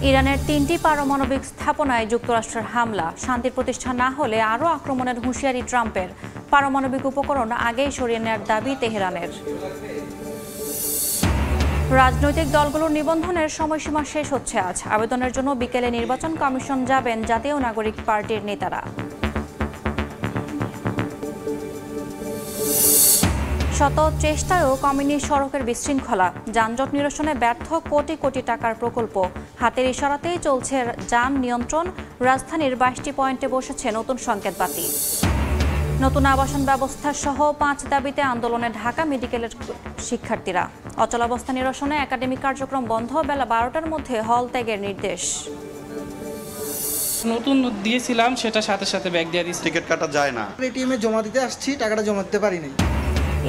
ইরানের ৩টি পারমাণবিক স্থাপনায় যুক্তরাষ্ট্রের হামলা, শান্তির প্রতিষ্ঠা না হলে আরও আক্রমণের হুঁশিয়ারি ট্রাম্পের। পারমাণবিক উপকরণ আগেই সরিয়ে নেওয়ার দাবি তেহরানের। রাজনৈতিক দলগুলোর নিবন্ধনের সময়সীমা শেষ হচ্ছে আজ। আবেদনের জন্য বিকেলে নির্বাচন কমিশন যাবেন জাতীয় নাগরিক পার্টির নেতারা। শত চেষ্টায়ও কমেনি সড়কের বিশৃঙ্খলা, যানজট নিরসনে ব্যর্থ কোটি কোটি টাকার প্রকল্প। হাতের ইশারাতেই চলছে যান নিয়ন্ত্রণ। রাজধানীর 22টি পয়েন্টে বসেছে নতুন সংকেত বাতি। নতুন আবাসন ব্যবস্থা সহ 5 দাবিতে আন্দোলনে ঢাকা মেডিকেলের শিক্ষার্থীরা। অচলাবস্থা নিরসনে একাডেমিক কার্যক্রম বন্ধ, বেলা 12টার মধ্যে হল ত্যাগের নির্দেশ। নতুন দিয়েছিলাম, সেটা সাথে সাথে ব্যাগ দিয়ে দিচ্ছি। টিকিট কাটা যায় না। এটিএমে জমা দিতে আসছি, টাকাটা জমা দিতে পারি নাই।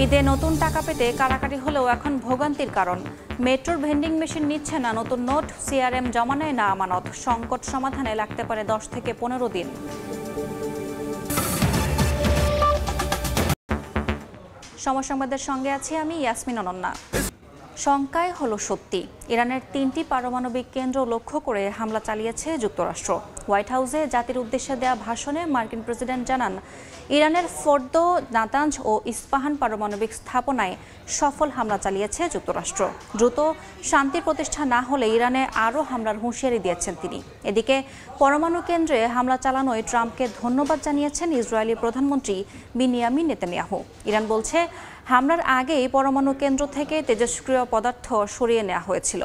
ঈদে নতুন টাকা পেতে কারাকারি হলেও এখন ভোগান্তির কারণ। মেট্রোর ভেন্ডিং মেশিন নিচ্ছে না নতুন নোট, সিআরএম জমা নেয় না আমানত। সংকট সমাধানে লাগতে পারে 10 থেকে 15 দিন। সময় সংবাদের সঙ্গে আছি আমি ইয়াসমিন অনন্যা। শঙ্কায় হলো সত্যি, ইরানের 3টি পারমাণবিক কেন্দ্র লক্ষ্য করে হামলা চালিয়েছে যুক্তরাষ্ট্র। হোয়াইট হাউসে জাতির উদ্দেশ্যে দেয়া ভাষণে মার্কিন প্রেসিডেন্ট জানান, ইরানের ফোর্দো, নাতাঞ্জ ও ইস্পাহান পারমাণবিক স্থাপনায় সফল হামলা চালিয়েছে যুক্তরাষ্ট্র। দ্রুত শান্তির প্রতিষ্ঠা না হলে ইরানে আরও হামলার হুঁশিয়ারি দিয়েছেন তিনি। এদিকে পরমাণু কেন্দ্রে হামলা চালানোয় ট্রাম্পকে ধন্যবাদ জানিয়েছেন ইসরায়েলি প্রধানমন্ত্রী বিনিয়ামিন নেতানিয়াহু। ইরান বলছে, হামলার আগেই পরমাণু কেন্দ্র থেকে তেজস্ক্রিয় পদার্থ সরিয়ে নেওয়া হয়েছিল।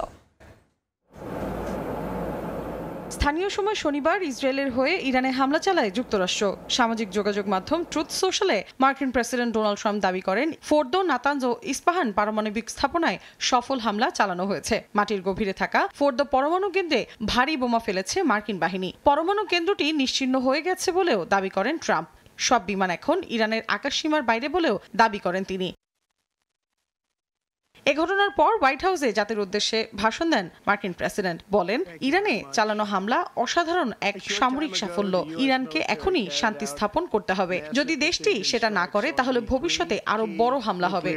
স্থানীয় সময় শনিবার ইসরায়েলের হয়ে ইরানে হামলা চালায় যুক্তরাষ্ট্র। সামাজিক যোগাযোগ মাধ্যম ট্রুথ সোশ্যালে মার্কিন প্রেসিডেন্ট ডোনাল্ড ট্রাম্প দাবি করেন, ফোর্দো, নাতাঞ্জ ও ইস্পাহান পারমাণবিক স্থাপনায় সফল হামলা চালানো হয়েছে। মাটির গভীরে থাকা ফোর্দো পরমাণু কেন্দ্রে ভারী বোমা ফেলেছে মার্কিন বাহিনী। পরমাণু কেন্দ্রটি নিশ্চিহ্ন হয়ে গেছে বলেও দাবি করেন ট্রাম্প। সব বিমান এখন ইরানের আকাশসীমার বাইরে বলেও দাবি করেন তিনি। এ ঘটনার পর হোয়াইট হাউসে জাতির উদ্দেশ্যে ভাষণ দেন মার্কিন প্রেসিডেন্ট। বলেন, ইরানে চালানো হামলা অসাধারণ এক সামরিক সাফল্য। ইরানকে এখনই শান্তি স্থাপন করতে হবে। যদি দেশটি সেটা না করে তাহলে ভবিষ্যতে আরো বড় হামলা হবে।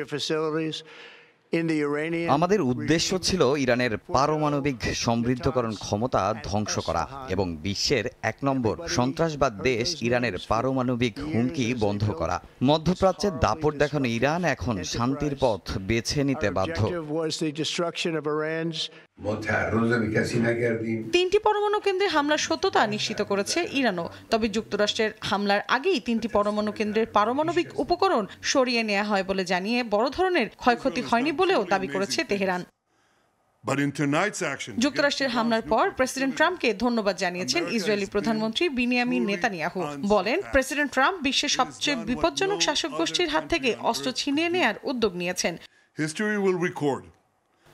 আমাদের উদ্দেশ্য ছিল ইরানের পারমাণবিক সমৃদ্ধকরণ ক্ষমতা ধ্বংস করা এবং বিশ্বের 1 নম্বর সন্ত্রাসবাদ দেশ ইরানের পারমাণবিক হুমকি বন্ধ করা। মধ্যপ্রাচ্যের দাপট দেখানো ইরান এখন শান্তির পথ বেছে নিতে বাধ্য। 3টি পরমাণু কেন্দ্রে হামলার সত্যতা নিশ্চিত করেছে ইরানও। তবে যুক্তরাষ্ট্রের হামলার আগেই 3টি পরমাণু কেন্দ্রের পারমাণবিক উপকরণ সরিয়ে নেওয়া হয় বলে জানিয়ে বড় ধরনের ক্ষয়ক্ষতি হয়নি বলেও দাবি করেছে তেহরান। যুক্তরাষ্ট্রের হামলার পর প্রেসিডেন্ট ট্রাম্পকে ধন্যবাদ জানিয়েছেন ইসরায়েলি প্রধানমন্ত্রী বিনিয়ামিন নেতানিয়াহু। বলেন, প্রেসিডেন্ট ট্রাম্প বিশ্বের সবচেয়ে বিপজ্জনক শাসক গোষ্ঠীর হাত থেকে অস্ত্র ছিনিয়ে নেয়ার উদ্যোগ নিয়েছেন।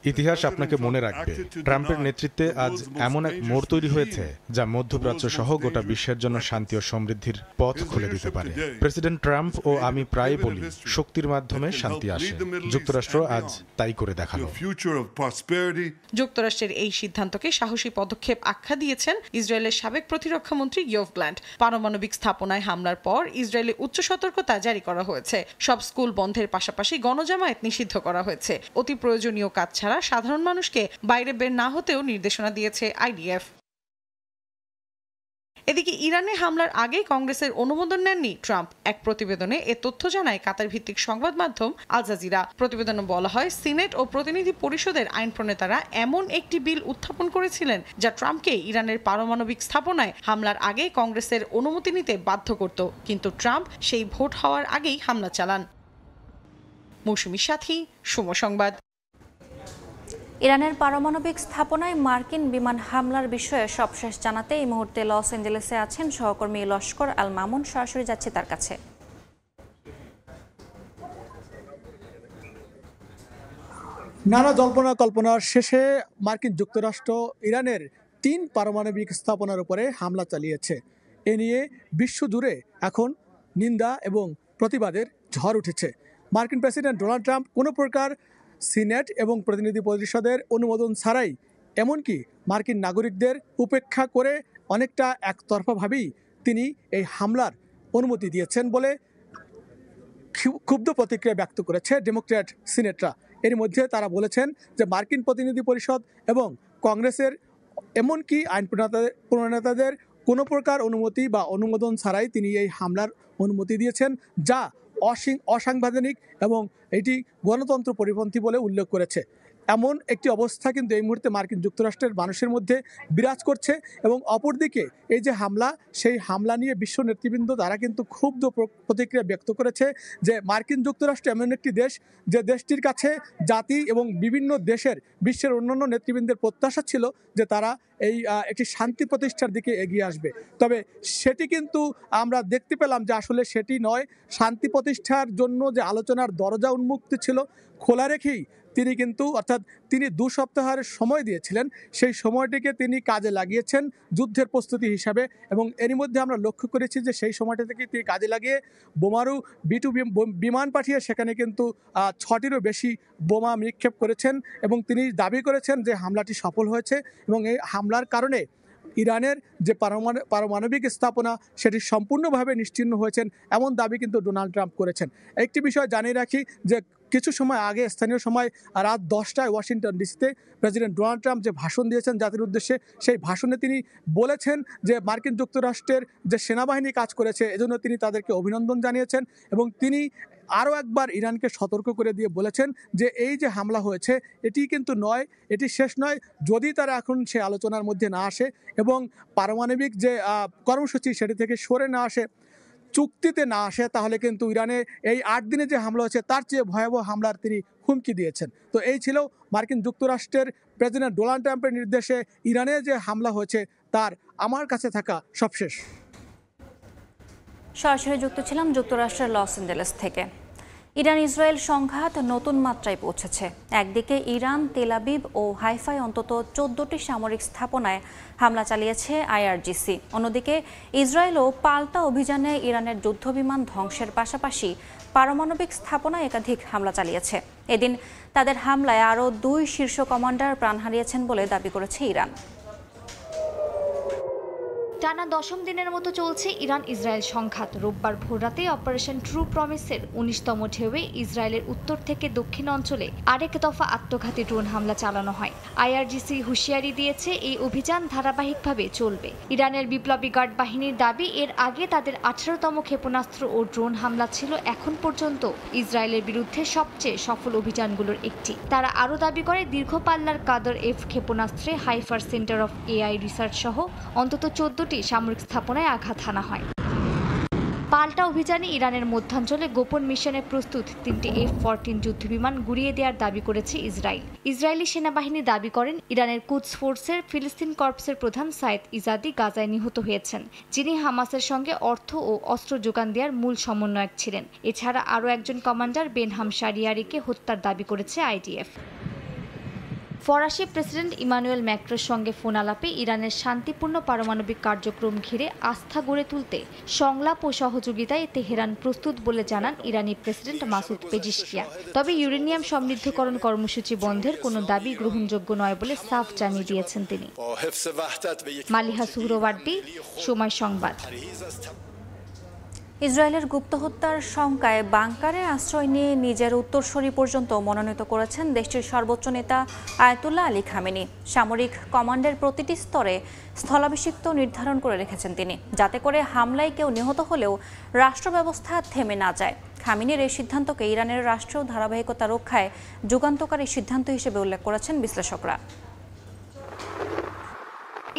ইতিহাস আপনাকে মনে রাখবে। ট্রাম্পের নেতৃত্বে আজ এমন এক মোড় তৈরি হয়েছে যা মধ্যপ্রাচ্য সহ গোটা বিশ্বের জন্য শান্তি ও সমৃদ্ধির পথ খুলে দিতে পারে। প্রেসিডেন্ট ট্রাম্প ও আমি প্রায় বলি, শক্তির মাধ্যমে শান্তি আসে। যুক্তরাষ্ট্র আজ তাই করে দেখালো। যুক্তরাষ্ট্রের এই সিদ্ধান্তকে সাহসী পদক্ষেপ আখ্যা দিয়েছেন ইসরায়েলের সাবেক প্রতিরক্ষা মন্ত্রী ইয়োভ গ্ল্যান্ট। পারমাণবিক স্থাপনায় হামলার পর ইসরায়েলে উচ্চ সতর্কতা জারি করা হয়েছে। সব স্কুল বন্ধের পাশাপাশি গণজামায়াত নিষিদ্ধ করা হয়েছে। অতি প্রয়োজনীয় কাজ ছাড়া সাধারণ মানুষকে বাইরে বের না হতেও নির্দেশনা দিয়েছে আইডিএফ। এদিকে ইরানে হামলার আগে কংগ্রেসের অনুমোদন নেননি ট্রাম্প। এক প্রতিবেদনে এ তথ্য জানায় কাতার ভিত্তিক সংবাদ মাধ্যম আল জাজিরা। প্রতিবেদনে বলা হয়, সিনেট ও প্রতিনিধি পরিষদের আইন প্রণেতারা এমন একটি বিল উত্থাপন করেছিলেন যা ট্রাম্পকে ইরানের পারমাণবিক স্থাপনায় হামলার আগে কংগ্রেসের অনুমতি নিতে বাধ্য করত। কিন্তু ট্রাম্প সেই ভোট হওয়ার আগেই হামলা চালান। মৌসুমী সাথী, সময় সংবাদ। ইরানের পারমাণবিক স্থাপনায় মার্কিন বিমান হামলার বিষয়ে সবশেষ জানাতে এই মুহূর্তে লস অ্যাঞ্জেলেসে আছেন সহকর্মী লস্কর আল মামুন। সরাসরি যাচ্ছি তার কাছে। নানা জল্পনা কল্পনার শেষে মার্কিন যুক্তরাষ্ট্র ইরানের 3 পারমাণবিক স্থাপনার উপরে হামলা চালিয়েছে। এ নিয়ে বিশ্বজুড়ে এখন নিন্দা এবং প্রতিবাদের ঝড় উঠেছে। মার্কিন প্রেসিডেন্ট ডোনাল্ড ট্রাম্প কোনো প্রকার সিনেট এবং প্রতিনিধি পরিষদের অনুমোদন ছাড়াই, এমনকি মার্কিন নাগরিকদের উপেক্ষা করে অনেকটা একতরফাভাবেই তিনি এই হামলার অনুমতি দিয়েছেন বলে ক্ষুব্ধ প্রতিক্রিয়া ব্যক্ত করেছে ডেমোক্র্যাট সিনেটরা। এর মধ্যে তারা বলেছেন যে মার্কিন প্রতিনিধি পরিষদ এবং কংগ্রেসের এমনকি আইন প্রণেতাদের কোনো প্রকার অনুমতি বা অনুমোদন ছাড়াই তিনি এই হামলার অনুমতি দিয়েছেন, যা অসাংবিধানিক এবং এটি গণতন্ত্র পরিপন্থী বলে উল্লেখ করেছে। এমন একটি অবস্থা কিন্তু এই মুহূর্তে মার্কিন যুক্তরাষ্ট্রের মানুষের মধ্যে বিরাজ করছে। এবং অপরদিকে এই যে হামলা, সেই হামলা নিয়ে বিশ্ব নেতৃবৃন্দ তারা কিন্তু ক্ষুব্ধ প্রতিক্রিয়া ব্যক্ত করেছে যে মার্কিন যুক্তরাষ্ট্র এমন একটি দেশ যে দেশটির কাছে জাতি এবং বিভিন্ন দেশের বিশ্বের অন্যান্য নেতৃবৃন্দের প্রত্যাশা ছিল যে তারা এই একটি শান্তি প্রতিষ্ঠার দিকে এগিয়ে আসবে। তবে সেটি কিন্তু আমরা দেখতে পেলাম যে আসলে সেটি নয়। শান্তি প্রতিষ্ঠার জন্য যে আলোচনার দরজা উন্মুক্ত ছিল খোলা রেখেই তিনি কিন্তু তিনি 2 সপ্তাহের সময় দিয়েছিলেন, সেই সময়টিকে তিনি কাজে লাগিয়েছেন যুদ্ধের প্রস্তুতি হিসাবে। এবং এরই মধ্যে আমরা লক্ষ্য করেছি যে সেই সময়টা থেকে তিনি কাজে লাগিয়ে বোমারু B-2 বিমান পাঠিয়ে সেখানে কিন্তু 6টিরও বেশি বোমা নিক্ষেপ করেছেন এবং তিনি দাবি করেছেন যে হামলাটি সফল হয়েছে এবং এই হামলার কারণে ইরানের যে পারমাণবিক স্থাপনা সেটি সম্পূর্ণভাবে নিশ্চিহ্ন হয়েছেন এমন দাবি কিন্তু ডোনাল্ড ট্রাম্প করেছেন। একটি বিষয় জানিয়ে রাখি যে কিছু সময় আগে স্থানীয় সময় রাত 10টায় ওয়াশিংটন ডিসিতে প্রেসিডেন্ট ডোনাল্ড ট্রাম্প যে ভাষণ দিয়েছেন জাতির উদ্দেশ্যে, সেই ভাষণে তিনি বলেছেন যে মার্কিন যুক্তরাষ্ট্রের যে সেনাবাহিনী কাজ করেছে এজন্য তিনি তাদেরকে অভিনন্দন জানিয়েছেন এবং তিনি আরও একবার ইরানকে সতর্ক করে দিয়ে বলেছেন যে এই যে হামলা হয়েছে এটি কিন্তু নয়, এটি শেষ নয়। যদি তারা এখন সে আলোচনার মধ্যে না আসে এবং পারমাণবিক যে কর্মসূচি সেটি থেকে সরে না আসে, চুক্তিতে না আসে, তাহলে কিন্তু ইরানে এই 8 দিনে যে হামলা হয়েছে তার চেয়ে ভয়াবহ হামলার তিনি হুমকি দিয়েছেন। তো এই ছিল মার্কিন যুক্তরাষ্ট্রের প্রেসিডেন্ট ডোনাল্ড ট্রাম্পের নির্দেশে ইরানে যে হামলা হয়েছে তার আমার কাছে থাকা সবশেষ। সরাসরি যুক্ত ছিলাম যুক্তরাষ্ট্রের লস অ্যাঞ্জেলেস থেকে। ইরান ইসরায়েল সংঘাত নতুন মাত্রায় পৌঁছেছে। একদিকে ইরান তেল আবিব ও হাইফায় অন্তত 14টি সামরিক স্থাপনায় হামলা চালিয়েছে IRGC। অন্যদিকে ইসরায়েলও পাল্টা অভিযানে ইরানের যুদ্ধবিমান ধ্বংসের পাশাপাশি পারমাণবিক স্থাপনায় একাধিক হামলা চালিয়েছে। এদিন তাদের হামলায় আরও 2 শীর্ষ কমান্ডার প্রাণ হারিয়েছেন বলে দাবি করেছে ইরান। টানা 10ম দিনের মতো চলছে ইরান ইসরায়েল সংঘাত। রোববার ভোররাতে অপারেশন ট্রু প্রমিসের 19তম ঢেউয়ে ইসরায়েলের উত্তর থেকে দক্ষিণ অঞ্চলে আরেক দফা আত্মঘাতী ড্রোন হামলা চালানো হয়। IRGC হুঁশিয়ারি দিয়েছে এই অভিযান ধারাবাহিকভাবে চলবে। ইরানের বিপ্লবী গার্ড বাহিনীর দাবি এর আগে তাদের 18তম ক্ষেপণাস্ত্র ও ড্রোন হামলা ছিল এখন পর্যন্ত ইসরায়েলের বিরুদ্ধে সবচেয়ে সফল অভিযানগুলোর একটি। তারা আরও দাবি করে দীর্ঘ পাল্লার কাদর F ক্ষেপণাস্ত্রে হাইফার সেন্টার অফ AI রিসার্চ সহ অন্তত 14টি সামরিক স্থাপনায় আঘাত হানা হয়। পাল্টা অভিযানে ইরানের মধ্যাঞ্চলে গোপন মিশনে প্রস্তুত 3টি F-14 যুদ্ধবিমান গুড়িয়ে দেওয়ার দাবি করেছে ইসরায়েল। ইসরায়েলি সেনাবাহিনী দাবি করেন ইরানের কুদস ফোর্সের ফিলিস্তিন কর্পসের প্রধান সাইদ ইজাদি গাজায় নিহত হয়েছেন, যিনি হামাসের সঙ্গে অর্থ ও অস্ত্র যোগান দেওয়ার মূল সমন্বয়ক ছিলেন। এছাড়া আরও একজন কমান্ডার বেনহাম শারিয়ারিকে হত্যার দাবি করেছে IDF। ফরাসি প্রেসিডেন্ট ইমানুয়েল ম্যাক্রোর সঙ্গে ফোন আলাপে ইরানের শান্তিপূর্ণ পারমাণবিক কার্যক্রম ঘিরে আস্থা গড়ে তুলতে সংলাপ ও সহযোগিতায় তেহরান প্রস্তুত বলে জানান ইরানি প্রেসিডেন্ট মাসুদ পেজিশকিয়ান। তবে ইউরেনিয়াম সমৃদ্ধকরণ কর্মসূচি বন্ধের কোনো দাবি গ্রহণযোগ্য নয় বলে সাফ জানিয়ে দিয়েছেন তিনি। মালিহা সুহরওয়ার্দী, সময় সংবাদ। ইসরায়েলের গুপ্ত হত্যার শঙ্কায় বাংকারে আশ্রয় নিয়ে নিজের উত্তরসূরি পর্যন্ত মনোনীত করেছেন দেশটির সর্বোচ্চ নেতা আয়াতুল্লাহ আলী খামেনি। সামরিক কমান্ডের প্রতিটি স্তরে স্থলাভিষিক্ত নির্ধারণ করে রেখেছেন তিনি, যাতে করে হামলায় কেউ নিহত হলেও রাষ্ট্র ব্যবস্থা থেমে না যায়। খামেনির এই সিদ্ধান্তকে ইরানের রাষ্ট্রীয় ধারাবাহিকতা রক্ষায় যুগান্তকারী সিদ্ধান্ত হিসেবে উল্লেখ করেছেন বিশ্লেষকরা।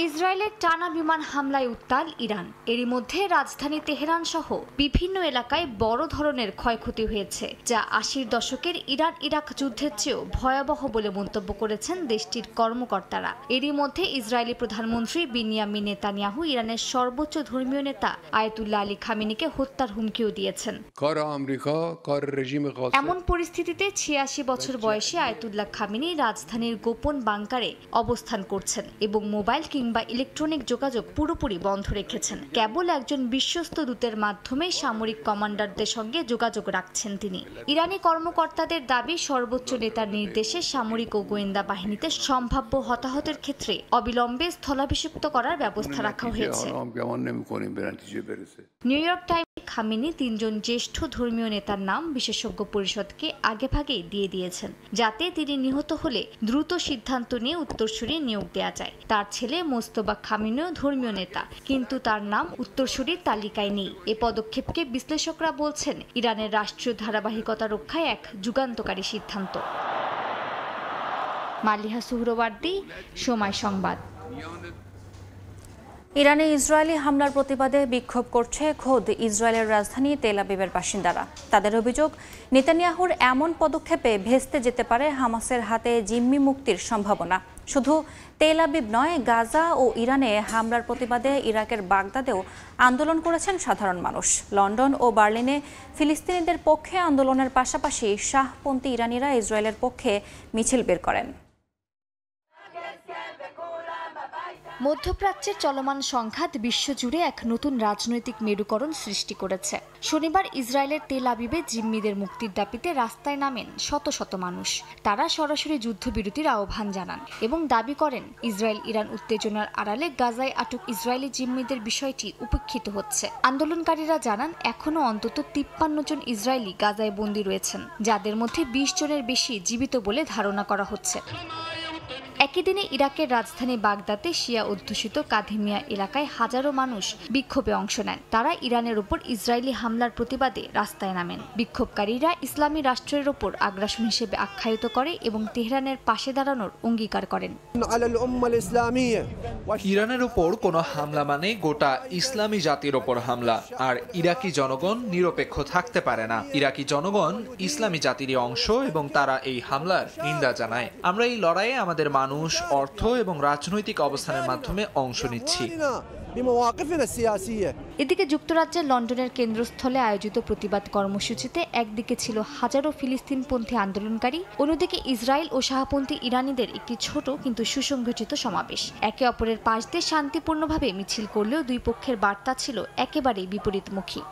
ইসরায়েলের টানা বিমান হামলায় উত্তাল ইরান। এরই মধ্যে রাজধানী তেহরান সহ বিভিন্ন এলাকায় বড় ধরনের ক্ষয়ক্ষতি হয়েছে, যা 80-র দশকের ইরান ইরাক যুদ্ধের চেয়েও ভয়াবহ বলে মন্তব্য করেছেন দেশটির কর্মকর্তারা। এরই মধ্যে ইসরায়েলি প্রধানমন্ত্রী বিনিয়ামিন নেতানিয়াহু ইরানের সর্বোচ্চ ধর্মীয় নেতা আয়াতুল্লাহ আলী খামেনিকে হত্যার হুমকিও দিয়েছেন। এমন পরিস্থিতিতে 86 বছর বয়সী আয়াতুল্লাহ খামেনি রাজধানীর গোপন বাংকারে অবস্থান করছেন এবং মোবাইল কিংবা ইলেকট্রনিক যোগাযোগ পুরোপুরি বন্ধ রেখেছেন। কেবল একজন বিশ্বস্ত দূতের মাধ্যমে সামরিক কমান্ডারদের সঙ্গে যোগাযোগ রাখছেন তিনি। ইরানি কর্মকর্তাদের দাবি, সর্বোচ্চ নেতার নির্দেশে সামরিক ও গোয়েন্দা বাহিনীতে সম্ভাব্য হতাহতের ক্ষেত্রে অবিলম্বে স্থলাভিষিক্ত করার ব্যবস্থা রাখা হয়েছে। নিউ ইয়র্ক টাইমস খামেনি 3 জন জ্যেষ্ঠ ধর্মীয় নেতার নাম বিশেষজ্ঞ পরিষদকে আগেভাগেই দিয়ে দিয়েছেন, যাতে তিনি নিহত হলে দ্রুত সিদ্ধান্ত নিয়ে উত্তরসূরি নিয়োগ দেয়া যায়। তার ছেলে মোস্তফা খামেনিও ধর্মীয় নেতা, কিন্তু তার নাম উত্তরসূরির তালিকায় নেই। এ পদক্ষেপকে বিশ্লেষকরা বলছেন ইরানের রাষ্ট্রীয় ধারাবাহিকতা রক্ষায় এক যুগান্তকারী সিদ্ধান্ত। মালিহা সুহরওয়ার্দী, সময় সংবাদ। ইরানে ইসরায়েলি হামলার প্রতিবাদে বিক্ষোভ করছে খোদ ইসরায়েলের রাজধানী তেল আবিবের বাসিন্দারা। তাদের অভিযোগ, নেতানিয়াহুর এমন পদক্ষেপে ভেস্তে যেতে পারে হামাসের হাতে জিম্মি মুক্তির সম্ভাবনা। শুধু তেল আবিব নয়, গাজা ও ইরানে হামলার প্রতিবাদে ইরাকের বাগদাদেও আন্দোলন করেছেন সাধারণ মানুষ। লন্ডন ও বার্লিনে ফিলিস্তিনিদের পক্ষে আন্দোলনের পাশাপাশি শাহপন্থী ইরানিরা ইসরায়েলের পক্ষে মিছিল বের করেন। মধ্যপ্রাচ্যের চলমান সংঘাত বিশ্বজুড়ে এক নতুন রাজনৈতিক মেরুকরণ সৃষ্টি করেছে। শনিবার ইসরায়েলের তেল আবিবে জিম্মিদের মুক্তির দাবিতে রাস্তায় নামেন শত শত মানুষ। তারা সরাসরি যুদ্ধবিরতির আহ্বান জানান এবং দাবি করেন ইসরায়েল ইরান উত্তেজনার আড়ালে গাজায় আটক ইসরায়েলি জিম্মিদের বিষয়টি উপেক্ষিত হচ্ছে। আন্দোলনকারীরা জানান এখনও অন্তত 53 জন ইসরায়েলি গাজায় বন্দী রয়েছেন, যাদের মধ্যে 20 জনের বেশি জীবিত বলে ধারণা করা হচ্ছে। একই দিনে ইরাকের রাজধানী বাগদাদে শিয়া অধ্যুষিত কাধেমিয়া এলাকায় হাজারো মানুষ বিক্ষোভে অংশ নেন। তারা ইরানের উপর ইসরায়েলি হামলার প্রতিবাদে রাস্তায় নামেন। বিক্ষোভকারীরা ইসলামী রাষ্ট্রের ওপর আগ্রাসন হিসেবে আখ্যায়িত করে এবং তেহরানের পাশে দাঁড়ানোর অঙ্গীকার করেন। ইরানের উপর কোনো হামলা মানে গোটা ইসলামী জাতির ওপর হামলা, আর ইরাকি জনগণ নিরপেক্ষ থাকতে পারে না। ইরাকি জনগণ ইসলামী জাতিরই অংশ এবং তারা এই হামলার নিন্দা জানায়। আমরা এই লড়াইয়ে আমাদের মানুষ, অর্থ এবং রাজনৈতিক অবস্থানের মাধ্যমে অংশ নিচ্ছি। এদিকে যুক্তরাজ্যের লন্ডনের কেন্দ্রস্থলে আয়োজিত প্রতিবাদ কর্মসূচিতে একদিকে ছিল হাজারো ফিলিস্তিনপন্থী আন্দোলনকারী, অন্যদিকে ইসরায়েল ও শাহপন্থী ইরানিদের একটি ছোট কিন্তু সুসংগঠিত সমাবেশ। একে অপরের পাশ দিয়ে শান্তিপূর্ণভাবে মিছিল করলেও দুই পক্ষের বার্তা ছিল একেবারেই বিপরীতমুখী।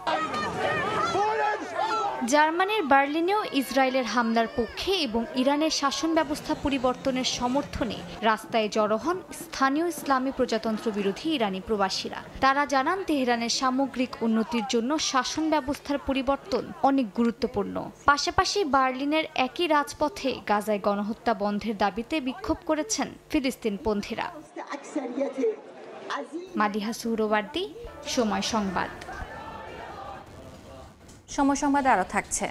জার্মানির বার্লিনেও ইসরায়েলের হামলার পক্ষে এবং ইরানের শাসন ব্যবস্থা পরিবর্তনের সমর্থনে রাস্তায় জড়ো হন স্থানীয় ইসলামী প্রজাতন্ত্র বিরোধী ইরানি প্রবাসীরা। তারা জানান তেহরানের সামগ্রিক উন্নতির জন্য শাসন ব্যবস্থার পরিবর্তন অনেক গুরুত্বপূর্ণ। পাশাপাশি বার্লিনের একই রাজপথে গাজায় গণহত্যা বন্ধের দাবিতে বিক্ষোভ করেছেন ফিলিস্তিনপন্থীরা। মালিহা সুহরওয়ার্দী, সময় সংবাদ। সময় সংবাদে আরও থাকছে।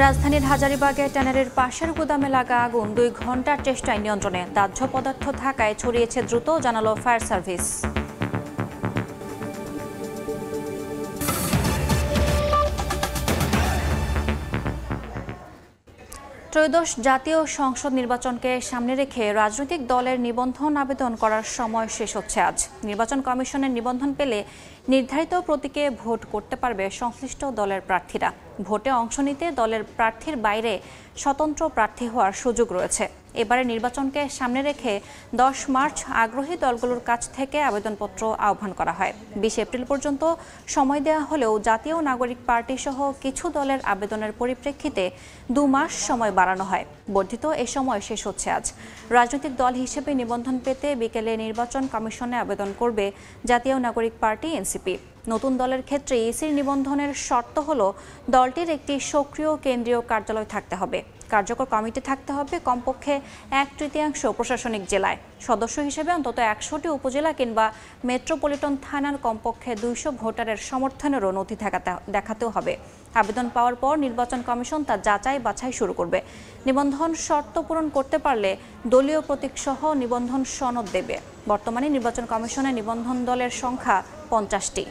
রাজধানীর হাজারীবাগে ট্যানারির পাশের গুদামে লাগা আগুন 2 ঘন্টার চেষ্টায় নিয়ন্ত্রণে। দাহ্য পদার্থ থাকায় ছড়িয়েছে দ্রুত, জানালো ফায়ার সার্ভিস। ত্রয়োদশ জাতীয় সংসদ নির্বাচনকে সামনে রেখে রাজনৈতিক দলের নিবন্ধন আবেদন করার সময় শেষ হচ্ছে আজ। নির্বাচন কমিশনের নিবন্ধন পেলে নির্ধারিত প্রতীকে ভোট করতে পারবে সংশ্লিষ্ট দলের প্রার্থীরা। ভোটে অংশ নিতে দলের প্রার্থীর বাইরে স্বতন্ত্র প্রার্থী হওয়ার সুযোগ রয়েছে। এবারে নির্বাচনকে সামনে রেখে 10 মার্চ আগ্রহী দলগুলোর কাছ থেকে আবেদনপত্র আহ্বান করা হয়। 20 এপ্রিল পর্যন্ত সময় দেওয়া হলেও জাতীয় নাগরিক পার্টি সহ কিছু দলের আবেদনের পরিপ্রেক্ষিতে 2 মাস সময় বাড়ানো হয়। বর্ধিত এ সময় শেষ হচ্ছে আজ। রাজনৈতিক দল হিসেবে নিবন্ধন পেতে বিকেলে নির্বাচন কমিশনে আবেদন করবে জাতীয় নাগরিক পার্টি এনসিপি। নতুন দলের ক্ষেত্রে ইসির নিবন্ধনের শর্ত হলো দলটির একটি সক্রিয় কেন্দ্রীয় কার্যালয় থাকতে হবে, কার্যকর কমিটি থাকতে হবে কমপক্ষে 1/3 প্রশাসনিক জেলায়, সদস্য হিসেবে অন্তত 100টি উপজেলা কিংবা মেট্রোপলিটন থানার কমপক্ষে 200 ভোটারের সমর্থনেরও নথি দেখাতেও হবে। আবেদন পাওয়ার পর নির্বাচন কমিশন তা যাচাই বাছাই শুরু করবে। নিবন্ধন শর্ত পূরণ করতে পারলে দলীয় প্রতীকসহ নিবন্ধন সনদ দেবে। বর্তমানে নির্বাচন কমিশনে নিবন্ধন দলের সংখ্যা 50টি।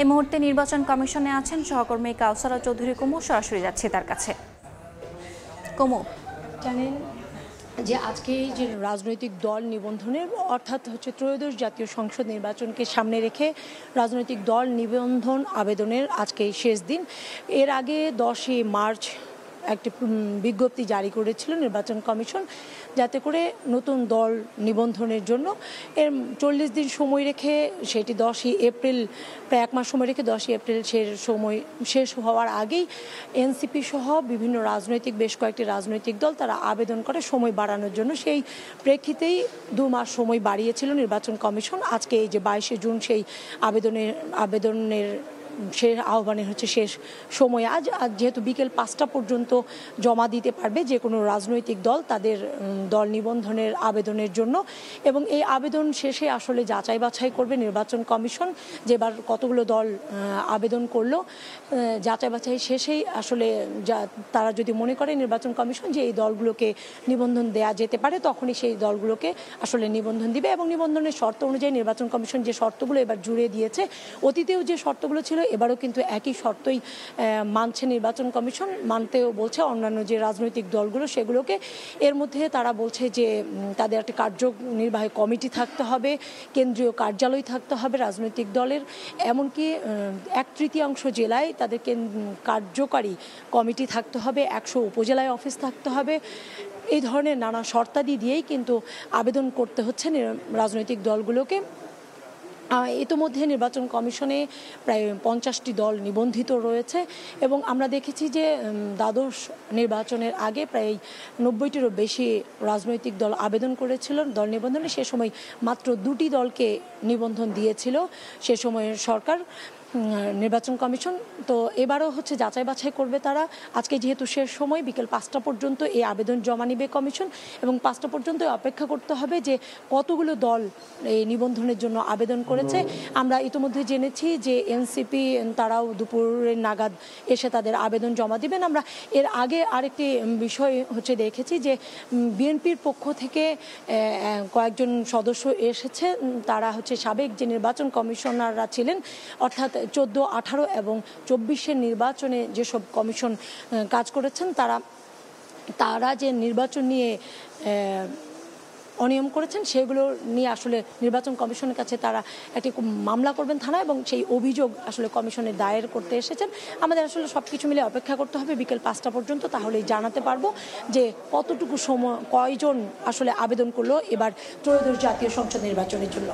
এই মুহূর্তে নির্বাচন কমিশনে আছেন সহকর্মী কাউসারা চৌধুরী কুমু। সরাসরি যাচ্ছে তার কাছে। কুমু, জানেন যে আজকে যে রাজনৈতিক দল নিবন্ধনের অর্থাৎ হচ্ছে ত্রয়োদশ জাতীয় সংসদ নির্বাচনকে সামনে রেখে রাজনৈতিক দল নিবন্ধন আবেদনের আজকে শেষ দিন। এর আগে 10 মার্চ একটি বিজ্ঞপ্তি জারি করেছিল নির্বাচন কমিশন, যাতে করে নতুন দল নিবন্ধনের জন্য এর 40 দিন সময় রেখে সেটি 10ই এপ্রিল, প্রায় 1 মাস সময় রেখে 10ই এপ্রিল সময় শেষ হওয়ার আগেই এনসিপি সহ বিভিন্ন বেশ কয়েকটি রাজনৈতিক দল তারা আবেদন করে সময় বাড়ানোর জন্য। সেই প্রেক্ষিতেই 2 মাস সময় বাড়িয়েছিল নির্বাচন কমিশন। আজকে এই যে 22শে জুন সেই আবেদনের আহ্বানের শেষ সময় আজ যেহেতু বিকেল 5টা পর্যন্ত জমা দিতে পারবে যে কোনো রাজনৈতিক দল তাদের দল নিবন্ধনের আবেদনের জন্য, এবং এই আবেদন শেষে আসলে যাচাই বাছাই করবে নির্বাচন কমিশন যে এবার কতগুলো দল আবেদন করলো। যাচাই বাছাই শেষেই আসলে তারা যদি মনে করে নির্বাচন কমিশন যে এই দলগুলোকে নিবন্ধন দেয়া যেতে পারে তখনই সেই দলগুলোকে আসলে নিবন্ধন দিবে, এবং নিবন্ধনের শর্ত অনুযায়ী নির্বাচন কমিশন যে শর্তগুলো এবার জুড়ে দিয়েছে, অতীতেও যে শর্তগুলো ছিল এবারও কিন্তু একই শর্তই মানছে নির্বাচন কমিশন, মানতেও বলছে অন্যান্য যে রাজনৈতিক দলগুলো সেগুলোকে। এর মধ্যে তারা বলছে যে তাদের একটা কার্যনির্বাহী কমিটি থাকতে হবে, কেন্দ্রীয় কার্যালয় থাকতে হবে রাজনৈতিক দলের, এমনকি 1/3 জেলায় তাদের কার্যকারী কমিটি থাকতে হবে, 100 উপজেলায় অফিস থাকতে হবে। এই ধরনের নানা শর্তাদি দিয়েই কিন্তু আবেদন করতে হচ্ছে রাজনৈতিক দলগুলোকে। ইতিমধ্যে নির্বাচন কমিশনে প্রায় 50টি দল নিবন্ধিত রয়েছে, এবং আমরা দেখেছি যে দ্বাদশ নির্বাচনের আগে প্রায় 90টিরও বেশি রাজনৈতিক দল আবেদন করেছিল দল নিবন্ধনে। সে সময় মাত্র 2টি দলকে নিবন্ধন দিয়েছিল সে সময়ের সরকার, নির্বাচন কমিশন। তো এবারও যাচাই বাছাই করবে তারা। আজকে যেহেতু শেষ সময় বিকেল 5টা পর্যন্ত এই আবেদন জমা নিবে কমিশন, এবং 5টা পর্যন্ত অপেক্ষা করতে হবে যে কতগুলো দল এই নিবন্ধনের জন্য আবেদন করেছে। আমরা ইতিমধ্যে জেনেছি যে এনসিপি তারাও দুপুরের নাগাদ এসে তাদের আবেদন জমা দিবেন। আমরা এর আগে আরেকটি বিষয় দেখেছি যে বিএনপির পক্ষ থেকে কয়েকজন সদস্য এসেছে, তারা সাবেক যে নির্বাচন কমিশনাররা ছিলেন, অর্থাৎ 14, 18 এবং 24-এর নির্বাচনে যেসব কমিশন কাজ করেছেন তারা যে নির্বাচন নিয়ে অনিয়ম করেছেন সেগুলো নিয়ে আসলে নির্বাচন কমিশনের কাছে তারা একটি মামলা করবেন থানা, এবং সেই অভিযোগ আসলে কমিশনে দায়ের করতে এসেছেন। আমাদের আসলে সবকিছু মিলে অপেক্ষা করতে হবে বিকেল 5টা পর্যন্ত, তাহলেই জানাতে পারবো যে কতটুকু সময় কয়জন আসলে আবেদন করলো এবার ত্রয়োদশ জাতীয় সংসদ নির্বাচনের জন্য।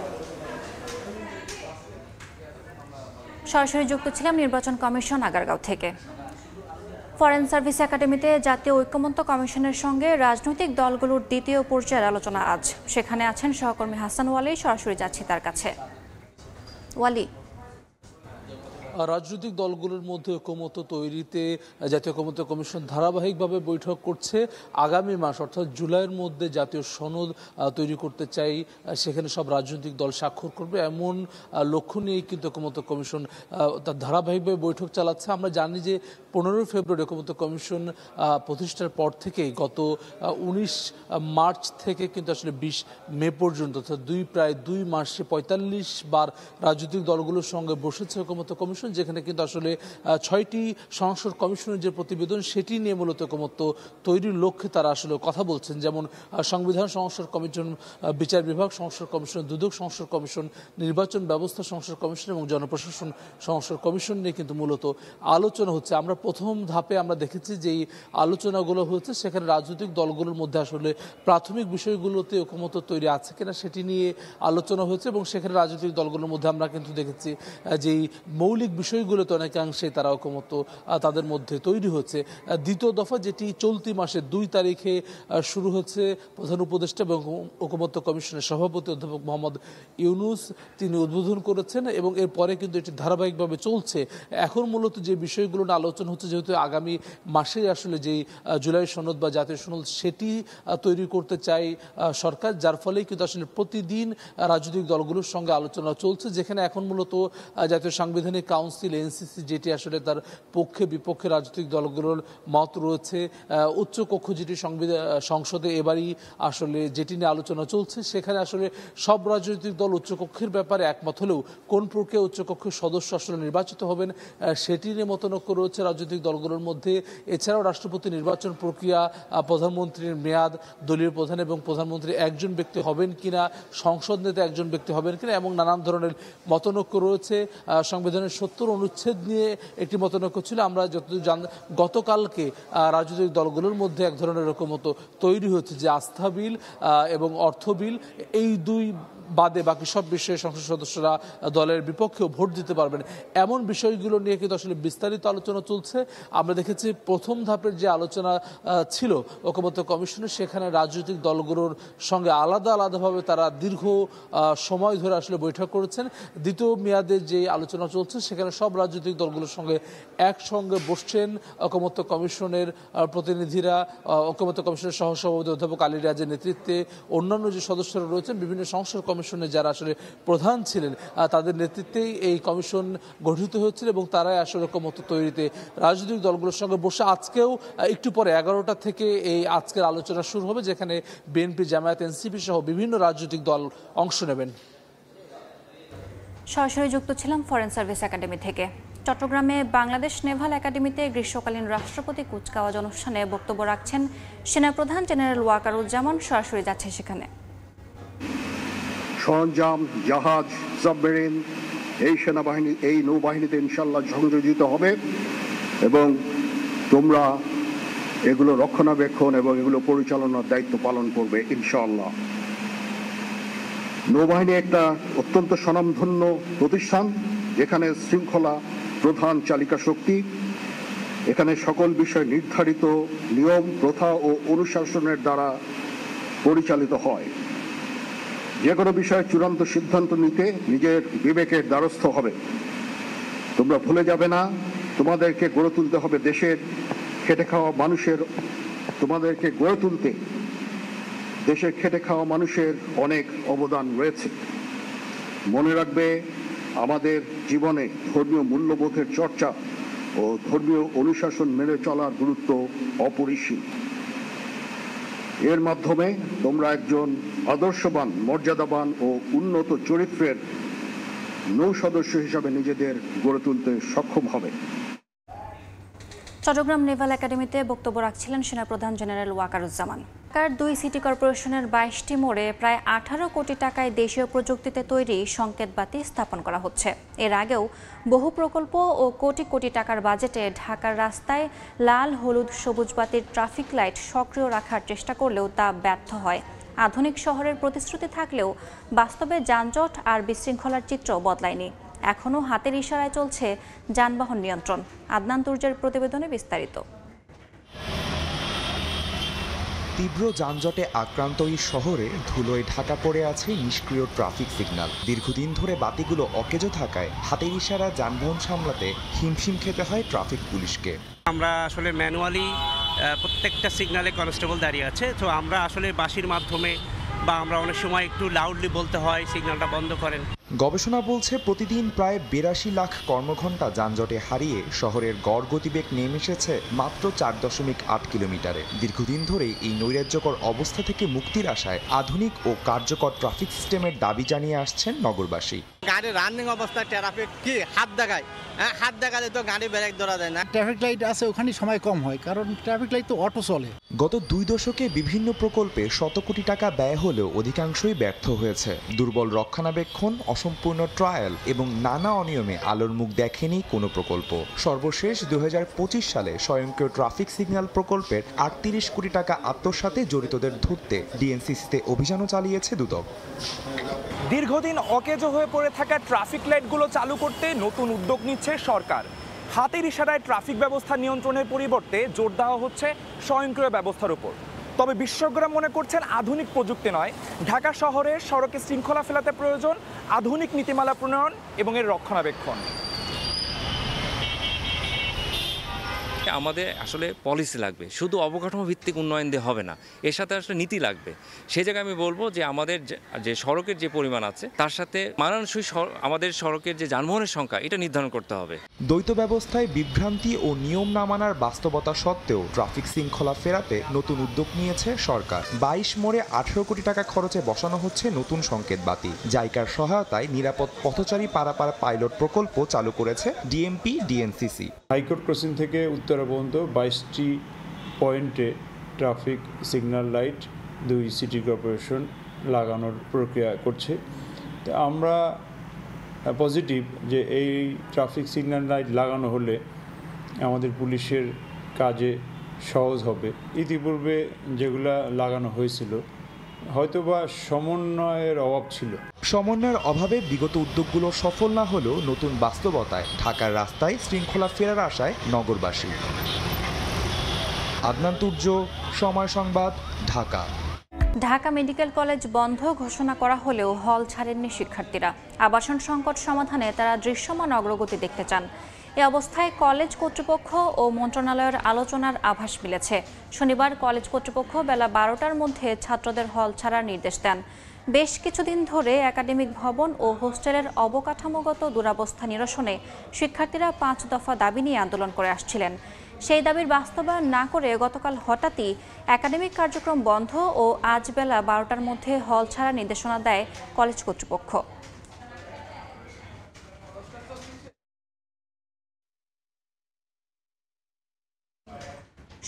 সরাসরি যুক্ত ছিলাম নির্বাচন কমিশন আগারগাঁও থেকে। ফরেন সার্ভিস একাডেমিতে জাতীয় ঐক্যমত্য কমিশনের সঙ্গে রাজনৈতিক দলগুলোর দ্বিতীয় পর্যায়ের আলোচনা আজ। সেখানে আছেন সহকর্মী হাসান ওয়ালি, সরাসরি যাচ্ছি তার কাছে। ওয়ালি, রাজনৈতিক দলগুলোর মধ্যে ঐকমত্য তৈরিতে জাতীয় ঐকমত্য কমিশন ধারাবাহিকভাবে বৈঠক করছে। আগামী মাস অর্থাৎ জুলাইয়ের মধ্যে জাতীয় সনদ তৈরি করতে চাই, সেখানে সব রাজনৈতিক দল স্বাক্ষর করবে, এমন লক্ষ্য নিয়েই কিন্তু ঐকমত্য কমিশন তার ধারাবাহিকভাবে বৈঠক চালাচ্ছে। আমরা জানি যে 15 ফেব্রুয়ারি ঐকমত্য কমিশন প্রতিষ্ঠার পর থেকেই গত 19 মার্চ থেকে কিন্তু আসলে 20 মে পর্যন্ত অর্থাৎ প্রায় 2 মাসে 45 বার রাজনৈতিক দলগুলোর সঙ্গে বসেছে ঐকমত্য কমিশন, যেখানে কিন্তু আসলে 6টি সংসদ কমিশনের যে প্রতিবেদন সেটি নিয়ে মূলত ঐকমত্য তৈরির লক্ষ্যে তারা আসলে কথা বলছেন। যেমন সংবিধান সংস্কার কমিশন, বিচার বিভাগ সংস্কার কমিশন, দুদক সংস্কার কমিশন, নির্বাচন ব্যবস্থা সংস্কার কমিশন এবং জনপ্রশাসন সংস্কার কমিশন নিয়ে কিন্তু মূলত আলোচনা হচ্ছে। আমরা প্রথম ধাপে আমরা দেখেছি যে এই আলোচনাগুলো হচ্ছে, সেখানে রাজনৈতিক দলগুলোর মধ্যে আসলে প্রাথমিক বিষয়গুলোতে ঐকমত্য তৈরি আছে কিনা সেটি নিয়ে আলোচনা হয়েছে, এবং সেখানে রাজনৈতিক দলগুলোর মধ্যে আমরা কিন্তু দেখেছি যে মৌলিক বিষয়গুলোতে অনেকাংশে তারা ঐকমত্য তাদের মধ্যে তৈরি হচ্ছে। দ্বিতীয় দফা যেটি চলতি মাসের 2 তারিখে শুরু হচ্ছে, প্রধান উপদেষ্টা এবং ঐকমত্য কমিশনের সভাপতি অধ্যাপক মোহাম্মদ ইউনুস তিনি উদ্বোধন করেছেন, এবং এরপরে কিন্তু এটি ধারাবাহিকভাবে চলছে। এখন মূলত যে বিষয়গুলো নিয়ে আলোচনা হচ্ছে, যেহেতু আগামী মাসে আসলে যেই জুলাই সনদ বা জাতীয় সনদ সেটি তৈরি করতে চাই সরকার, যার ফলেই কিন্তু আসলে প্রতিদিন রাজনৈতিক দলগুলোর সঙ্গে আলোচনা চলছে, যেখানে এখন মূলত জাতীয় সাংবিধানিক কাউন্সিল এনসিসি যেটি আসলে তার পক্ষে বিপক্ষে রাজনৈতিক দলগুলোর মত রয়েছে, উচ্চকক্ষ যেটি সংসদে এবারই আসলে যেটি নিয়ে আলোচনা চলছে, সেখানে আসলে সব রাজনৈতিক দল উচ্চকক্ষের ব্যাপারে একমত হলেও কোন প্রক্রিয়া উচ্চকক্ষের সদস্য আসলে নির্বাচিত হবেন সেটি নিয়ে মতানৈক্য রয়েছে রাজনৈতিক রাজনৈতিক দলগুলোর মধ্যে। এছাড়াও রাষ্ট্রপতি নির্বাচন প্রক্রিয়া, প্রধানমন্ত্রীর মেয়াদ, দলীয় প্রধান এবং প্রধানমন্ত্রী একজন ব্যক্তি হবেন কিনা, সংসদ নেতা একজন ব্যক্তি হবেন কিনা, এবং নানান ধরনের মতনৈক্য রয়েছে। সংবিধানের 70 অনুচ্ছেদ নিয়ে একটি মতনৈক্য ছিল। আমরা যতদূর গতকালকে রাজনৈতিক দলগুলোর মধ্যে এক ধরনের ঐকমত্য তৈরি হচ্ছে যে আস্থা বিল এবং অর্থ বিল, এই দুই বাদে বাকি সব বিষয়ে সংসদ সদস্যরা দলের বিপক্ষেও ভোট দিতে পারবেন। এমন বিষয়গুলো নিয়ে কিন্তু আসলে বিস্তারিত আলোচনা চলছে। আমরা দেখেছি প্রথম ধাপের যে আলোচনা ছিল ঐকমত্য কমিশনে, সেখানে রাজনৈতিক দলগুলোর সঙ্গে আলাদাভাবে তারা দীর্ঘ সময় ধরে আসলে বৈঠক করেছেন। দ্বিতীয় মেয়াদে যে আলোচনা চলছে সেখানে সব রাজনৈতিক দলগুলোর সঙ্গে একসঙ্গে বসছেন ঐকমত্য কমিশনের প্রতিনিধিরা, ঐকমত্য কমিশনের সহসভাপতি অধ্যাপক আলী রিয়াজের নেতৃত্বে অন্যান্য যে সদস্যরা রয়েছেন, বিভিন্ন সংসদ কমিশনে যারা আসলে প্রধান ছিলেন তাদের নেতৃত্বেই এই কমিশন গঠিত হয়েছিল এবং তারাই আসলে ঐকমত্য তৈরিতে রাজনৈতিক দলগুলোর সঙ্গে বসে আজকেও একটু পরে 11টা থেকে এই আজকের আলোচনা শুরু হবে, যেখানে বিএনপি, জামায়াত, এনসিপি সহ বিভিন্ন রাজনৈতিক দল অংশ নেবেন। সরাসরি যুক্ত ছিলাম ফরেন সার্ভিস একাডেমি থেকে। চট্টগ্রামে বাংলাদেশ নেভাল একাডেমিতে গ্রীষ্মকালীন রাষ্ট্রপতি কুচকাওয়াজ অনুষ্ঠানে বক্তব্য রাখছেন সেনাপ্রধান জেনারেল ওয়াকারুজ্জামান। সরাসরি যাচ্ছে সেখানে। সরঞ্জাম, জাহাজ, সাবমেরিন এই সেনাবাহিনী, এই নৌবাহিনীতে ইনশাল্লাহ সংযোজিত হবে এবং তোমরা এগুলো রক্ষণাবেক্ষণ এবং এগুলো পরিচালনার দায়িত্ব পালন করবে ইনশাআল্লাহ। নৌবাহিনী একটা অত্যন্ত স্বনামধন্য প্রতিষ্ঠান, যেখানে শৃঙ্খলা প্রধান চালিকা শক্তি। এখানে সকল বিষয় নির্ধারিত নিয়ম, প্রথা ও অনুশাসনের দ্বারা পরিচালিত হয়। যে কোনো বিষয়ে চূড়ান্ত সিদ্ধান্ত নিতে নিজের বিবেকের দ্বারস্থ হবে। তোমরা ভুলে যাবে না, তোমাদেরকে গড়ে তুলতে হবে দেশের খেটে খাওয়া মানুষের, তোমাদেরকে গড়ে তুলতে দেশের খেটে খাওয়া মানুষের অনেক অবদান রয়েছে। মনে রাখবে, আমাদের জীবনে ধর্মীয় মূল্যবোধের চর্চা ও ধর্মীয় অনুশাসন মেনে চলার গুরুত্ব অপরিসীম। এর মাধ্যমে তোমরা একজন আদর্শবান, মর্যাদাবান ও উন্নত চরিত্রের নৌ সদস্য হিসাবে নিজেদের গড়ে তুলতে সক্ষম হবে। চট্টগ্রাম নেভাল একাডেমিতে বক্তব্য রাখছিলেন সেনাপ্রধান জেনারেল ওয়াকারুজ্জামান। ঢাকার 2 সিটি কর্পোরেশনের 22টি মোড়ে প্রায় 18 কোটি টাকায় দেশীয় প্রযুক্তিতে তৈরি সংকেতবাতি স্থাপন করা হচ্ছে। এর আগেও বহু প্রকল্প ও কোটি কোটি টাকার বাজেটে ঢাকার রাস্তায় লাল, হলুদ, সবুজ বাতির ট্রাফিক লাইট সক্রিয় রাখার চেষ্টা করলেও তা ব্যর্থ হয়। আধুনিক শহরের প্রতিশ্রুতি থাকলেও বাস্তবে যানজট আর বিশৃঙ্খলার চিত্র বদলায়নি। এখনও হাতের ইশারায় চলছে যানবাহন নিয়ন্ত্রণ। আদনান তুর্জের প্রতিবেদনে বিস্তারিত। তীব্র যানজটে আক্রান্ত এই শহরে ধুলোয় ঢাকা পড়ে আছে নিষ্ক্রিয় ট্রাফিক সিগন্যাল। দীর্ঘদিন ধরে বাতিগুলো অকেজো থাকায় হাতের ইশারা যানবাহন সামলাতে হিমশিম খেতে হয় ট্রাফিক পুলিশকে। আমরা আসলে ম্যানুয়ালি প্রত্যেকটা সিগন্যালে কনস্টেবল দাঁড়িয়ে আছে, তো আমরা আসলে বাঁশির মাধ্যমে বা আমরা অনেক সময় একটু লাউডলি বলতে হয় সিগন্যালটা বন্ধ করেন। গবেষণা বলছে প্রতিদিন প্রায় 82 লাখ কর্মঘণ্টা যানজটে হারিয়ে শহরের গড় গতিবেগ নেমে এসেছে মাত্র 4.8 কিলোমিটারে। দীর্ঘদিন ধরেই এই নৈরাজ্যকর অবস্থা থেকে মুক্তির আশায় আধুনিক ও কার্যকর ট্রাফিক সিস্টেমের দাবি জানিয়ে আসছেন নগরবাসী। গাড়ি রানিং অবস্থায় ট্রাফিক কি হাত দেখায়, হাত দেখালে তো গাড়ি ব্রেক ধরা যায় না। ট্রাফিক লাইট আছে, ওখানে সময় কম হয়, কারণ ট্রাফিক লাইট তো অটো চলে। গত 2 দশকে বিভিন্ন প্রকল্পে শত কোটি টাকা ব্যয় হলেও অধিকাংশই ব্যর্থ হয়েছে। দুর্বল রক্ষণাবেক্ষণ, অসম্পূর্ণ ট্রায়াল এবং নানা অনিয়মে আলোর মুখ দেখেনি কোনো প্রকল্প। সর্বশেষ 2025 সালে স্বয়ংক্রিয় ট্রাফিক সিগন্যাল প্রকল্পের 38 কোটি টাকা আত্মসাতে জড়িতদের ধরতে ডিএনসিসিতে অভিযানও চালিয়েছে দুদক। দীর্ঘদিন অকেজো হয়ে পড়ে থাকা ট্রাফিক লাইটগুলো চালু করতে নতুন উদ্যোগ নিচ্ছে সরকার। হাতের ইশারায় ট্রাফিক ব্যবস্থা নিয়ন্ত্রণের পরিবর্তে জোর দেওয়া হচ্ছে স্বয়ংক্রিয় ব্যবস্থার উপর। তবে বিশেষজ্ঞরা মনে করছেন আধুনিক প্রযুক্তি নয়, ঢাকা শহরের সড়কে শৃঙ্খলা ফেলাতে প্রয়োজন আধুনিক নীতিমালা প্রণয়ন এবং এর রক্ষণাবেক্ষণ। আমাদের আসলে পলিসি লাগবে, শুধু অবকাঠামো ভিত্তিক উন্নয়ন দিয়ে হবে না, এর সাথে আসলে নীতি লাগবে। সেই জায়গায় আমি বলবো যে আমাদের যে সড়কের যে পরিমাণ আছে তার সাথে মানানসই আমাদের সড়কের যে যানবাহনের সংখ্যা এটা নির্ধারণ করতে হবে। দ্বৈত ব্যবস্থায় বিভ্রান্তি ও নিয়ম না মানার বাস্তবতা সত্ত্বেও ট্রাফিক শৃঙ্খলা ফেরাতে নতুন উদ্যোগ নিয়েছে সরকার। 22 মোড়ে 18 কোটি টাকা খরচে বসানো হচ্ছে নতুন সংকেত বাতি। জাইকার সহায়তায় নিরাপদ পথচারী পারাপার পাইলট প্রকল্প চালু করেছে ডিএমপি ডিএনসিসি। হাইকোর্ট ক্রসিং থেকে উত্তরা পর্যন্ত 22টি পয়েন্টে traffic signal light 2 city corporation লাগানোর প্রক্রিয়া করছে। তো আমরা পজিটিভ যে এই ট্রাফিক সিগন্যাল লাইট লাগানো হলে আমাদের পুলিশের কাজে সহজ হবে। ইতিপূর্বে যেগুলা লাগানো হয়েছিল হয়তোবা সমন্বয়ের অভাব ছিল। সমন্বয়ের অভাবে বিগত উদ্যোগগুলো সফল না হলেও নতুন বাস্তবতায় ঢাকার রাস্তায় শৃঙ্খলা ফেরার আশায় নগরবাসী। আদনান তুর্য, সময় সংবাদ, ঢাকা। ঢাকা মেডিকেল কলেজ বন্ধ ঘোষণা করা হলেও হল ছাড়েননি শিক্ষার্থীরা। আবাসন সংকট সমাধানে তারা দৃশ্যমান অগ্রগতি দেখতে চান। এ অবস্থায় কলেজ কর্তৃপক্ষ ও মন্ত্রণালয়ের আলোচনার আভাস মিলেছে। শনিবার কলেজ কর্তৃপক্ষ বেলা 12টার মধ্যে ছাত্রদের হল ছাড়ার নির্দেশ দেন। বেশ কিছুদিন ধরে একাডেমিক ভবন ও হোস্টেলের অবকাঠামোগত দুরবস্থা নিরসনে শিক্ষার্থীরা 5 দফা দাবি নিয়ে আন্দোলন করে আসছিলেন। সেই দাবির বাস্তবায়ন না করে গতকাল হঠাৎই একাডেমিক কার্যক্রম বন্ধ ও আজ বেলা 12টার মধ্যে হল ছাড়ার নির্দেশনা দেয় কলেজ কর্তৃপক্ষ।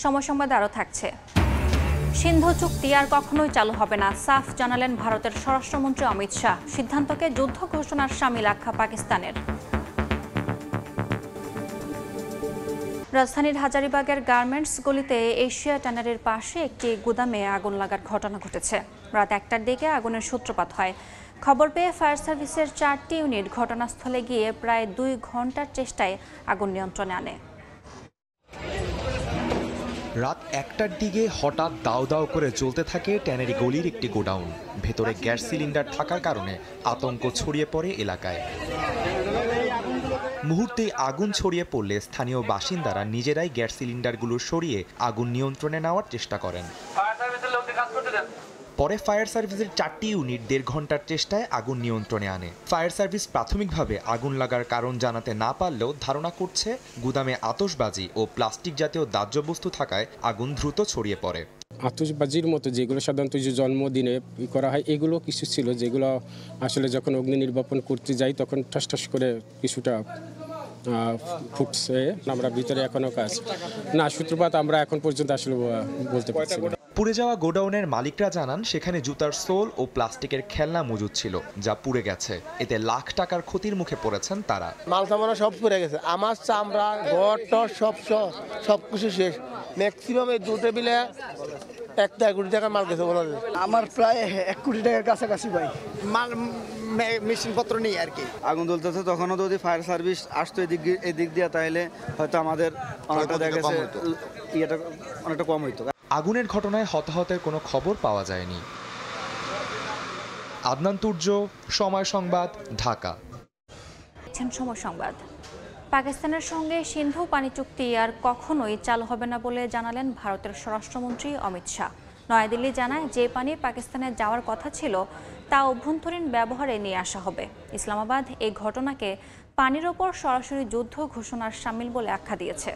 সময় সংবাদে আরও থাকছে। সিন্ধু চুক্তি আর কখনোই চালু হবে না, সাফ জানালেন ভারতের স্বরাষ্ট্রমন্ত্রী অমিত শাহ। সিদ্ধান্তকে যুদ্ধ ঘোষণার শামিল আখ্যা পাকিস্তানের। রাজধানীর হাজারীবাগের গার্মেন্টস গলিতে এশিয়া ট্যানারির পাশে একটি গুদামে আগুন লাগার ঘটনা ঘটেছে। রাত 1টার দিকে আগুনের সূত্রপাত হয়। খবর পেয়ে ফায়ার সার্ভিসের 4টি ইউনিট ঘটনাস্থলে গিয়ে প্রায় 2 ঘন্টার চেষ্টায় আগুন নিয়ন্ত্রণে আনে। রাত 1টার দিকে হঠাৎ দাউ দাউ করে জ্বলতে থাকে ট্যানারি গলির একটি গোডাউন। ভেতরে গ্যাস সিলিন্ডার থাকার কারণে আতঙ্ক ছড়িয়ে পড়ে এলাকায়। মুহূর্তেই আগুন ছড়িয়ে পড়লে স্থানীয় বাসিন্দারা নিজেরাই গ্যাস সিলিন্ডারগুলো সরিয়ে আগুন নিয়ন্ত্রণে নেওয়ার চেষ্টা করেন। পরে ফায়ার সার্ভিসের 4টি ইউনিট 1.5 ঘন্টার চেষ্টায় আগুন নিয়ন্ত্রণে আনে। ফায়ার সার্ভিস প্রাথমিকভাবে আগুন লাগার কারণ জানাতে না পারলেও ধারণা করছে গুদামে আতশবাজি ও প্লাস্টিক জাতীয় দাহ্য বস্তু থাকায় আগুন দ্রুত ছড়িয়ে পড়ে। আতশবাজির মতো যেগুলো সাধারণত যে জন্মদিনে করা হয় এগুলো কিছু ছিল, যেগুলো আসলে যখন অগ্নি নির্বাপন করতে যাই তখন ঠাস ঠাস করে কিছুটা ফুটছে। আমরা ভিতরে এখনো কাজ না, সূত্রপাত আমরা এখন পর্যন্ত আসলে বলতে পারছি না। পুড়ে যাওয়া গোডাউনের মালিকরা জানান সেখানে জুতার সোল ও প্লাস্টিকের খেলনা মজুদ ছিল, যা পুড়ে গেছে। এতে লাখ টাকার ক্ষতির মুখে পড়েছেন তারা। মাল সামানা সব পুড়ে গেছে, আমার চামড়া ঘর টর সব কিছু শেষ। ম্যাক্সিমাম এই 2 টেবিলে 1 কোটি টাকার মাল গেছে বলা যায়। আমার প্রায় 1 কোটি টাকার কাছাকাছি ভাই মাল মেশিনপত্র নেই আর কি। আগুন জ্বলতেছে তখনও যদি ফায়ার সার্ভিস আসতো এদিক দিয়ে তাহলে হয়তো আমাদের অনেকটা দেখা গেছে ইয়েটা অনেকটা কম হইতো। আগুনের ঘটনায় হতাহতের কোনো খবর পাওয়া যায়নি। আদনান তুর্য, সময় সংবাদ, ঢাকা। সময় সংবাদ। পাকিস্তানের সঙ্গে সিন্ধু পানি চুক্তি আর কখনোই চালু হবে না বলে জানালেন ভারতের স্বরাষ্ট্রমন্ত্রী অমিত শাহ। নয়াদিল্লি জানায় যে পানি পাকিস্তানে যাওয়ার কথা ছিল তা অভ্যন্তরীণ ব্যবহারে নিয়ে আসা হবে। ইসলামাবাদ এই ঘটনাকে পানির ওপর সরাসরি যুদ্ধ ঘোষণার শামিল বলে আখ্যা দিয়েছে।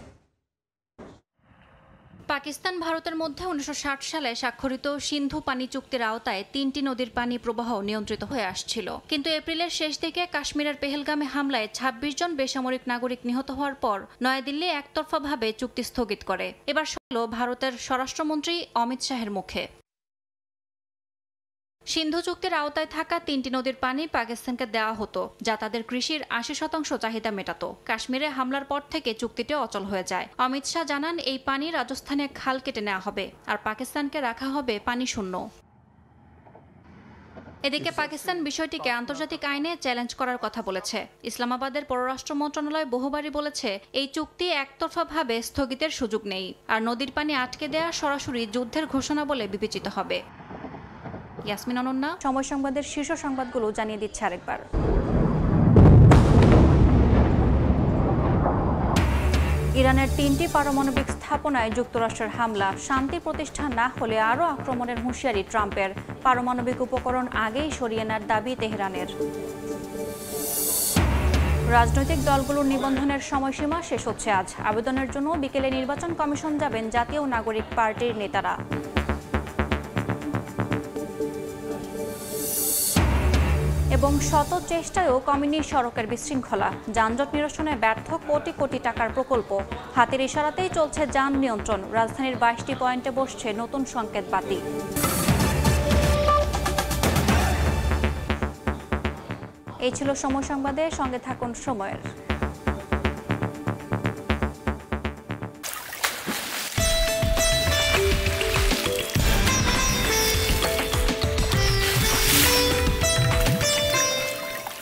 পাকিস্তান ভারতের মধ্যে 1960 সালে স্বাক্ষরিত সিন্ধু পানি চুক্তির আওতায় 3টি নদীর পানি প্রবাহ নিয়ন্ত্রিত হয়ে আসছিল। কিন্তু এপ্রিলের শেষ দিকে কাশ্মীরের পেহেলগামে হামলায় 26 জন বেসামরিক নাগরিক নিহত হওয়ার পর নয়াদিল্লি একতরফাভাবে চুক্তি স্থগিত করে। এবার শুনল ভারতের স্বরাষ্ট্রমন্ত্রী অমিত শাহের মুখে। সিন্ধু চুক্তির আওতায় থাকা 3টি নদীর পানি পাকিস্তানকে দেওয়া হতো, যা তাদের কৃষির 80% চাহিদা মেটাত। কাশ্মীরে হামলার পর থেকে চুক্তিটি অচল হয়ে যায়। অমিত শাহ জানান এই পানি রাজস্থানে খাল কেটে নেওয়া হবে আর পাকিস্তানকে রাখা হবে পানি শূন্য। এদিকে পাকিস্তান বিষয়টিকে আন্তর্জাতিক আইনে চ্যালেঞ্জ করার কথা বলেছে। ইসলামাবাদের পররাষ্ট্র মন্ত্রণালয় বহুবারই বলেছে এই চুক্তি একতরফাভাবে স্থগিতের সুযোগ নেই আর নদীর পানি আটকে দেয়া সরাসরি যুদ্ধের ঘোষণা বলে বিবেচিত হবে। ইয়াসমিন অনন্যা, সময় সংবাদের শীর্ষ সংবাদগুলো জানিয়ে দিচ্ছে আরেকবার। ইরানের 3টি পারমাণবিক স্থাপনায় যুক্তরাষ্ট্রের হামলা, শান্তি প্রতিষ্ঠা না হলে আরও আক্রমণের হুঁশিয়ারি ট্রাম্পের। পারমাণবিক উপকরণ আগেই সরিয়ে নেওয়ার দাবি তেহরানের। রাজনৈতিক দলগুলোর নিবন্ধনের সময়সীমা শেষ হচ্ছে আজ। আবেদনের জন্য বিকেলে নির্বাচন কমিশন যাবেন জাতীয় নাগরিক পার্টির নেতারা। এবং শত চেষ্টায়ও কমেনি সড়কের বিশৃঙ্খলা, যানজট নিরসনে ব্যর্থ কোটি কোটি টাকার প্রকল্প। হাতের ইশারাতেই চলছে যান নিয়ন্ত্রণ। রাজধানীর 22টি পয়েন্টে বসছে নতুন সংকেত বাতি। এই ছিল সময় সংবাদে, সঙ্গে থাকুন সময়ের।